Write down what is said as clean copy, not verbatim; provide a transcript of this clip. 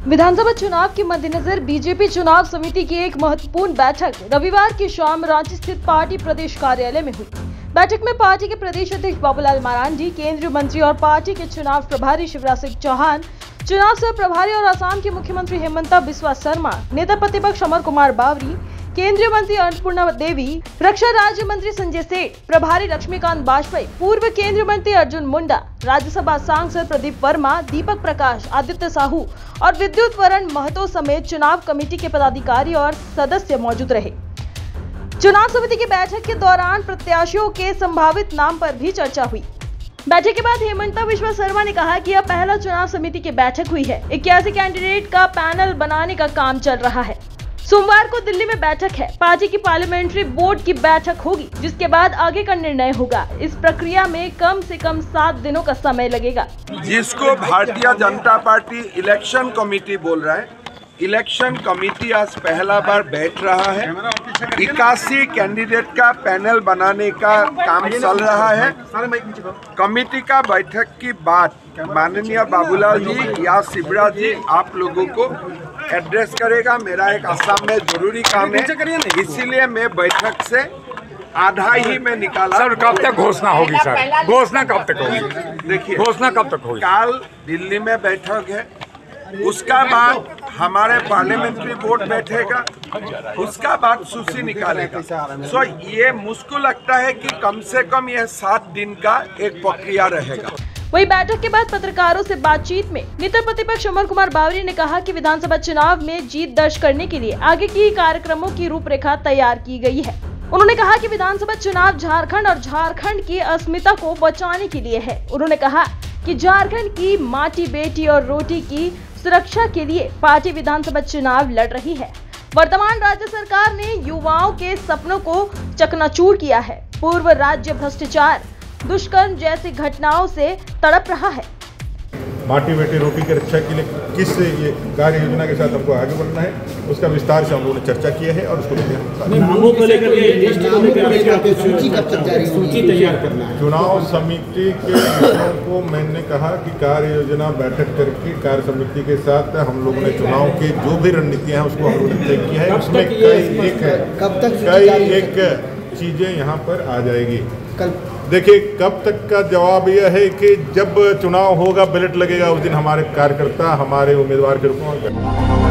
विधानसभा चुनाव के मद्देनजर बीजेपी चुनाव समिति की एक महत्वपूर्ण बैठक रविवार की शाम रांची स्थित पार्टी प्रदेश कार्यालय में हुई। बैठक में पार्टी के प्रदेश अध्यक्ष बाबूलाल मरांडी, केंद्रीय मंत्री और पार्टी के चुनाव प्रभारी शिवराज सिंह चौहान, चुनाव सह प्रभारी और असम के मुख्यमंत्री हेमंता बिस्वा शर्मा, नेता प्रतिपक्ष अमर कुमार बावरी, केंद्रीय मंत्री अन्नपूर्णा देवी, रक्षा राज्य मंत्री संजय सेठ, प्रभारी लक्ष्मीकांत वाजपेयी, पूर्व केंद्रीय मंत्री अर्जुन मुंडा, राज्यसभा सांसद प्रदीप वर्मा, दीपक प्रकाश, आदित्य साहू और विद्युत वरण महतो समेत चुनाव कमेटी के पदाधिकारी और सदस्य मौजूद रहे। चुनाव समिति की बैठक के दौरान प्रत्याशियों के संभावित नाम पर भी चर्चा हुई। बैठक के बाद हेमंता बिस्वा शर्मा ने कहा कि यह पहला चुनाव समिति की बैठक हुई है। 81 कैंडिडेट का पैनल बनाने का काम चल रहा है। सोमवार को दिल्ली में बैठक है। पार्टी की पार्लियामेंट्री बोर्ड की बैठक होगी, जिसके बाद आगे का निर्णय होगा। इस प्रक्रिया में कम से कम 7 दिनों का समय लगेगा। जिसको Bharatiya Janata party election committee बोल रहा है, इलेक्शन कमेटी आज पहला बार बैठ रहा है। 81 कैंडिडेट का पैनल बनाने का काम चल रहा है। कमेटी का बैठक की बाद माननीय बाबूलाल जी या शिवराज जी आप लोगों को एड्रेस करेगा। मेरा एक असम में जरूरी काम है, इसीलिए मैं बैठक से आधा ही में निकाला। सर कब तक घोषणा होगी सर? घोषणा कब तक होगी? देखिए घोषणा कब तक होगी? कल दिल्ली में बैठक है, उसका बाद हमारे पार्लियामेंट्री बोर्ड बैठेगा, उसका बाद सूची निकालेगा। सो ये मुझको लगता है कि कम से कम यह 7 दिन का एक प्रक्रिया रहेगा। वही बैठक के बाद पत्रकारों से बातचीत में नेता प्रतिपक्ष अमर कुमार बावरी ने कहा कि विधानसभा चुनाव में जीत दर्ज करने के लिए आगे की कार्यक्रमों की रूपरेखा तैयार की गई है। उन्होंने कहा कि विधानसभा चुनाव झारखंड और झारखंड की अस्मिता को बचाने के लिए है। उन्होंने कहा कि झारखंड की माटी, बेटी और रोटी की सुरक्षा के लिए पार्टी विधानसभा चुनाव लड़ रही है। वर्तमान राज्य सरकार ने युवाओं के सपनों को चकनाचूर किया है। पूर्व राज्य भ्रष्टाचार, दुष्कर्म जैसी घटनाओं से तड़प रहा है। माटी बेटी रोटी की रक्षा के लिए किस ये कार्य योजना के साथ हमको आगे बढ़ना है, उसका विस्तार से हम लोगों ने चर्चा किया है और उसको सूची तैयार करना है। चुनाव समिति के विषयों को मैंने कहा कि कार्य योजना बैठक करके कार्य समिति के साथ हम लोगों ने चुनाव की जो भी रणनीतियां हैं उसको हम लोगों ने तय किया है। उसमें कई एक चीजें यहाँ पर आ जाएगी। देखिए कब तक का जवाब यह है कि जब चुनाव होगा, बैलेट लगेगा, उस दिन हमारे कार्यकर्ता हमारे उम्मीदवार के रूप में